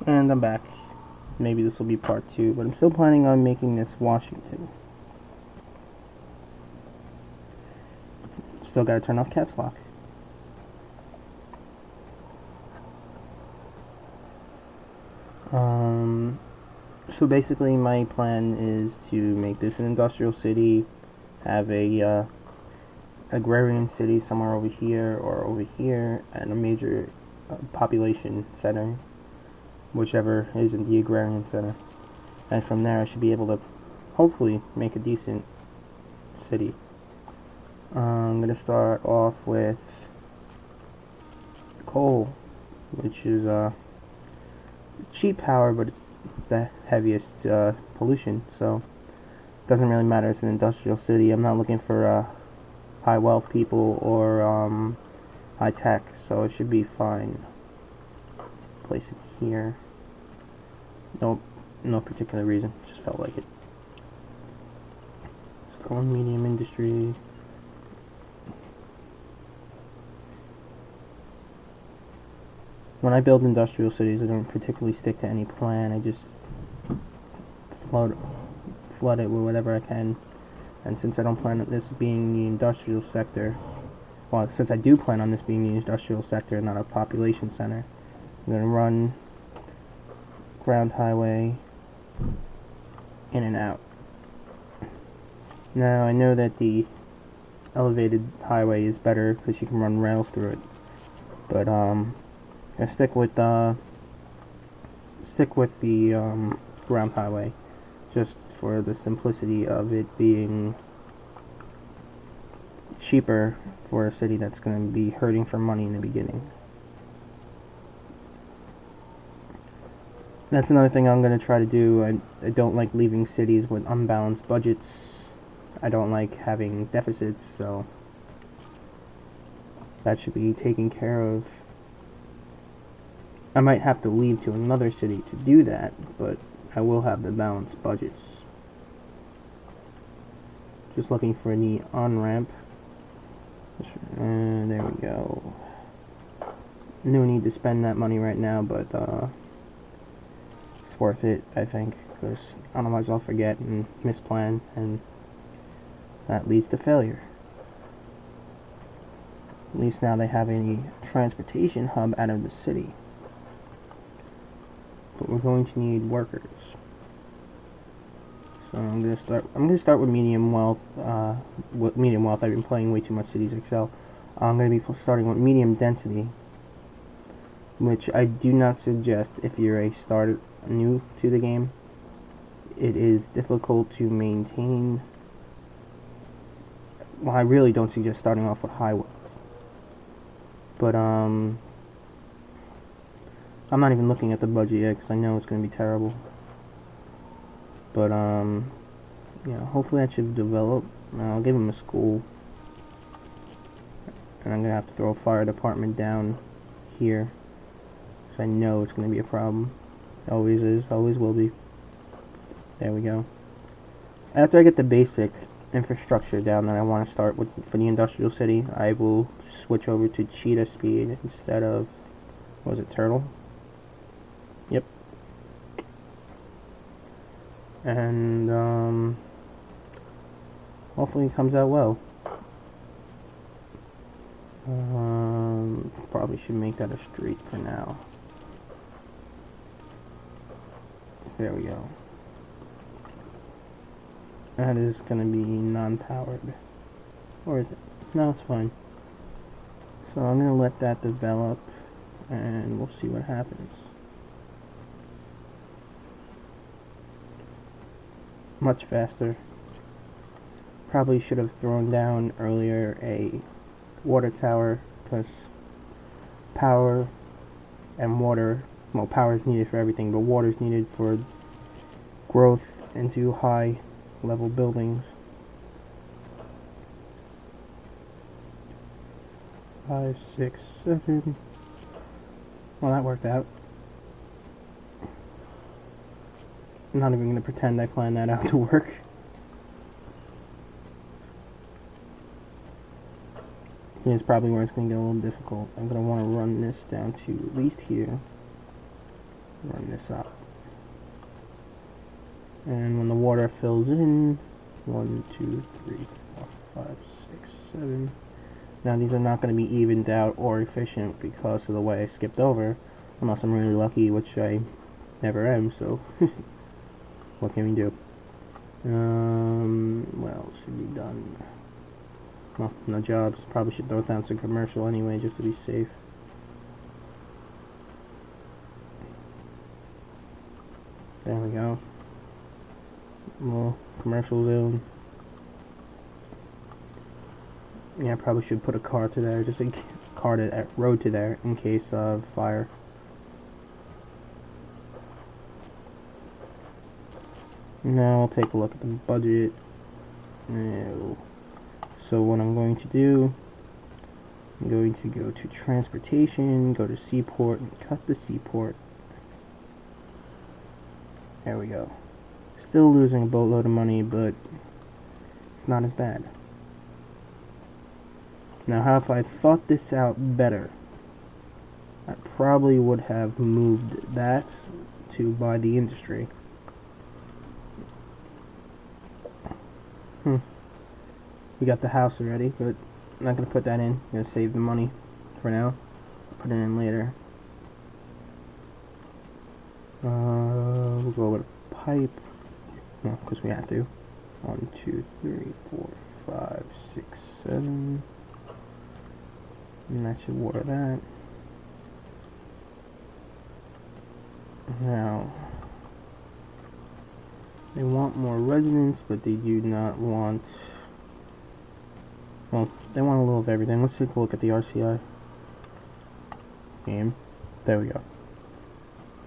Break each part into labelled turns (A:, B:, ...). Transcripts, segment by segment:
A: And I'm back. Maybe this will be part 2, but I'm still planning on making this Washington. Still gotta turn off caps lock. So basically my plan is to make this an industrial city, have a agrarian city somewhere over here or over here, and a major population center, whichever is in the agrarian center. And from there I should be able to hopefully make a decent city. I'm going to start off with coal, which is cheap power, but it's the heaviest pollution, so it doesn't really matter. It's an industrial city. I'm not looking for high wealth people or high tech, so it should be fine. Place it here. Nope, no particular reason, just felt like it. Start on medium industry. When I build industrial cities, I don't particularly stick to any plan. I just flood it with whatever I can. And since I don't plan on this being the industrial sector, well, since I do plan on this being the industrial sector and not a population center, I'm going to run ground highway in and out. Now, I know that the elevated highway is better because you can run rails through it, but I stick with the ground highway, just for the simplicity of it being cheaper for a city that's going to be hurting for money in the beginning. That's another thing I'm going to try to do. I don't like leaving cities with unbalanced budgets. I don't like having deficits, so that should be taken care of. I might have to leave to another city to do that, but I will have the balanced budgets. Just looking for the on-ramp. And there we go. No need to spend that money right now, but it's worth it, I think, because otherwise I'll forget and misplan, and that leads to failure. At least now they have a transportation hub out of the city. But we're going to need workers. So I'm gonna start with medium wealth. I've been playing way too much Cities XL. I'm gonna be starting with medium density, which I do not suggest if you're a starter new to the game. It is difficult to maintain. Well, I really don't suggest starting off with high wealth. But I'm not even looking at the budget yet because I know it's going to be terrible. But, yeah, hopefully that should develop. I'll give him a school. And I'm going to have to throw a fire department down here. Because I know it's going to be a problem. It always is, always will be. There we go. After I get the basic infrastructure down that I want to start with for the industrial city, I will switch over to cheetah speed instead of, what was it, turtle? Yep. And hopefully it comes out well. Probably should make that a street for now. There we go. That is going to be non-powered. Or is it? No, it's fine. So I'm going to let that develop, and we'll see what happens. Much faster. Probably should have thrown down earlier a water tower, because power and water, well, power is needed for everything, but water is needed for growth into high level buildings. 5, 6, 7. Well, that worked out. I'm not even going to pretend I planned that out to work. Here's probably where it's going to get a little difficult. I'm going to want to run this down to at least here. run this up. And when the water fills in, 1, 2, 3, 4, 5, 6, 7. Now these are not going to be evened out or efficient because of the way I skipped over, unless I'm really lucky, which I never am, so what can we do? What else should be done? Well, no jobs. Probably should throw down some commercial anyway, just to be safe. There we go. Well, commercial zone. Yeah, I probably should put a car to there, just a road to there in case of fire. Now I'll take a look at the budget. No. So what I'm going to do, I'm going to go to transportation, go to seaport, and cut the seaport. There we go. Still losing a boatload of money, but it's not as bad. Now, how if I thought this out better, I probably would have moved that to buy the industry. We got the house already, but I'm not going to put that in. I'm going to save the money for now. Put it in later. We'll go with a pipe. Well, because we have to. 1, 2, 3, 4, 5, 6, 7. And that should water that. Now, they want more residents, but they do not want... Well, they want a little of everything. Let's take a look at the RCI game. There we go.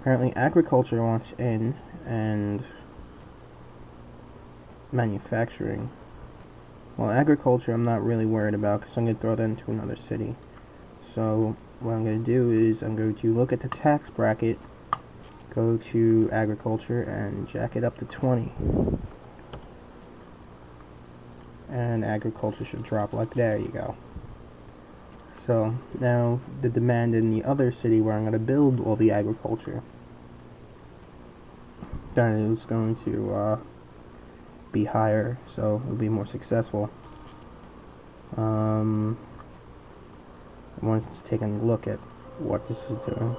A: Apparently agriculture wants in, and manufacturing. Well, agriculture I'm not really worried about because I'm going to throw that into another city. So what I'm going to do is I'm going to look at the tax bracket, go to agriculture, and jack it up to 20. And agriculture should drop like there you go. So now the demand in the other city where I'm going to build all the agriculture, that is going to be higher, so it'll be more successful. I wanted to take a look at what this is doing.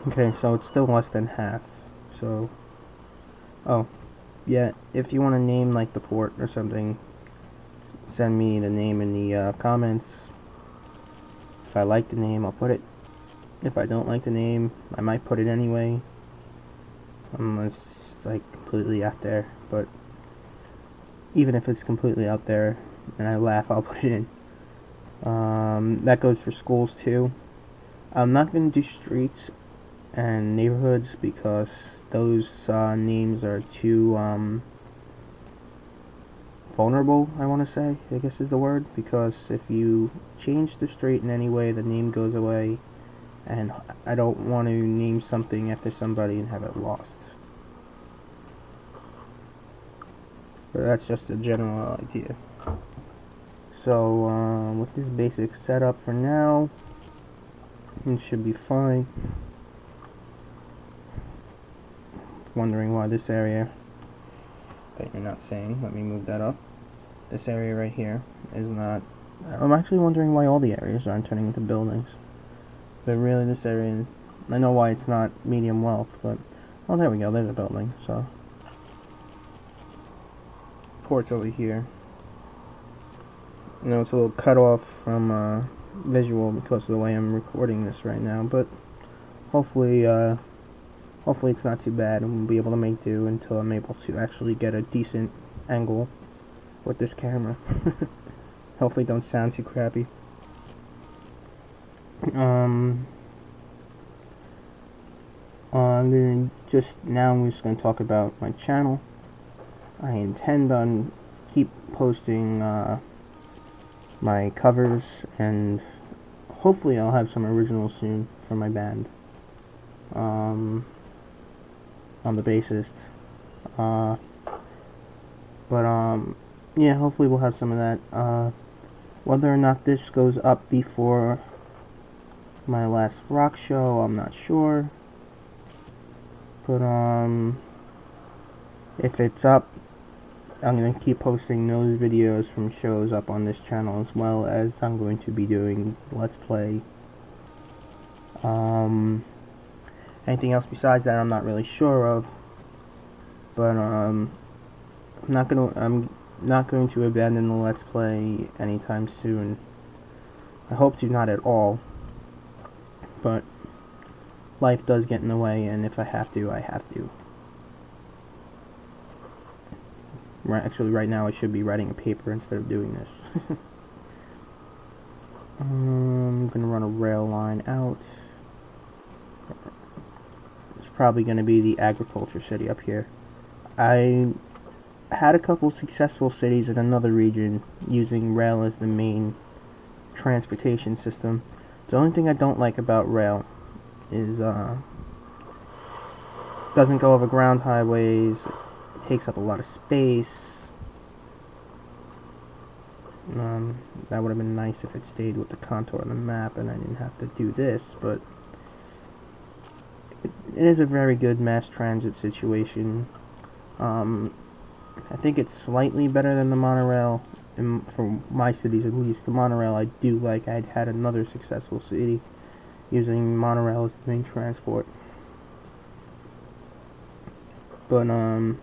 A: Okay, so it's still less than half. So, oh, yeah, if you want to name like the port or something, send me the name in the comments. If I like the name, I'll put it. If I don't like the name, I might put it anyway, unless it's like completely out there. But even if it's completely out there and I laugh, I'll put it in. That goes for schools too. I'm not going to do streets and neighborhoods because those names are too vulnerable, I want to say, I guess is the word, because if you change the street in any way, the name goes away, and I don't want to name something after somebody and have it lost. But that's just a general idea. So with this basic setup for now, it should be fine. Wondering why this area, but you're not saying, let me move that up. This area right here is not, I'm actually wondering why all the areas aren't turning into buildings. But really this area, I know why it's not medium wealth, but, oh there we go, there's a building, so. Port's over here. You know, it's a little cut off from visual because of the way I'm recording this right now, but hopefully it's not too bad and we'll be able to make do until I'm able to actually get a decent angle with this camera. Hopefully it don't sound too crappy. I'm just gonna talk about my channel. I intend on keep posting my covers, and hopefully I'll have some originals soon for my band. I'm the bassist. Yeah, hopefully we'll have some of that. Whether or not this goes up before my last rock show, I'm not sure. But, if it's up, I'm going to keep posting those videos from shows up on this channel, as well as I'm going to be doing Let's Play. Anything else besides that, I'm not really sure of. But, I'm not going to abandon the Let's Play anytime soon. I hope to not at all. But life does get in the way, and if I have to, I have to. Actually, right now I should be writing a paper instead of doing this. I'm gonna run a rail line out. It's probably gonna be the agriculture city up here. I had a couple successful cities in another region using rail as the main transportation system. The only thing I don't like about rail is doesn't go over ground highways. It takes up a lot of space. That would have been nice if it stayed with the contour on the map and I didn't have to do this, but it is a very good mass transit situation. I think it's slightly better than the monorail, for my cities at least. The monorail I do like. I'd had another successful city using monorail as the main transport. But, I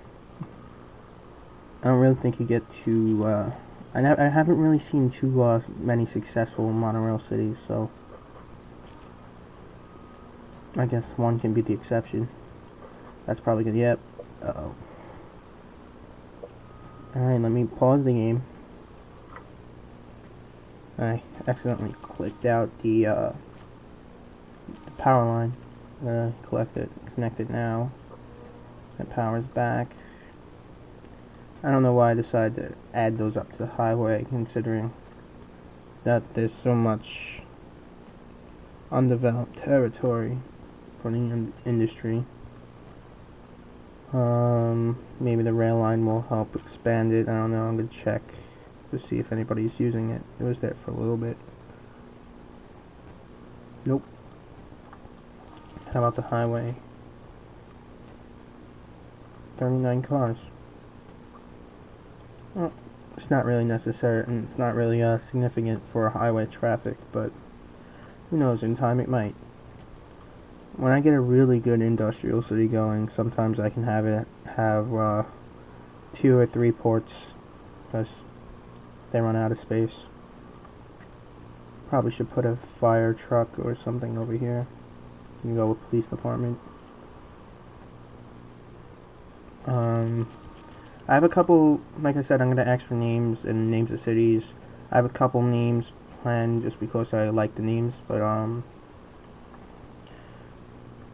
A: don't really think you get to, I haven't really seen too many successful monorail cities, so I guess one can be the exception. That's probably good. Yep. Uh-oh. Alright, let me pause the game. I accidentally clicked out the power line. Connect it now. That power's back. I don't know why I decided to add those up to the highway, considering that there's so much undeveloped territory for the industry. Maybe the rail line will help expand it. I don't know. I'm gonna check to see if anybody's using it. It was there for a little bit. Nope. How about the highway? 39 cars. Well, it's not really necessary, and it's not really significant for highway traffic, but who knows, in time it might. When I get a really good industrial city going, sometimes I can have 2 or 3 ports, because they run out of space. Probably should put a fire truck or something over here. You can go with police department. I have a couple, like I said, I'm going to ask for names and names of cities. I have a couple names planned just because I like the names, but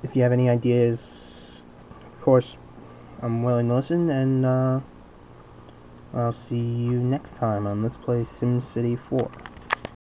A: if you have any ideas, of course, I'm willing to listen, and I'll see you next time on Let's Play SimCity 4.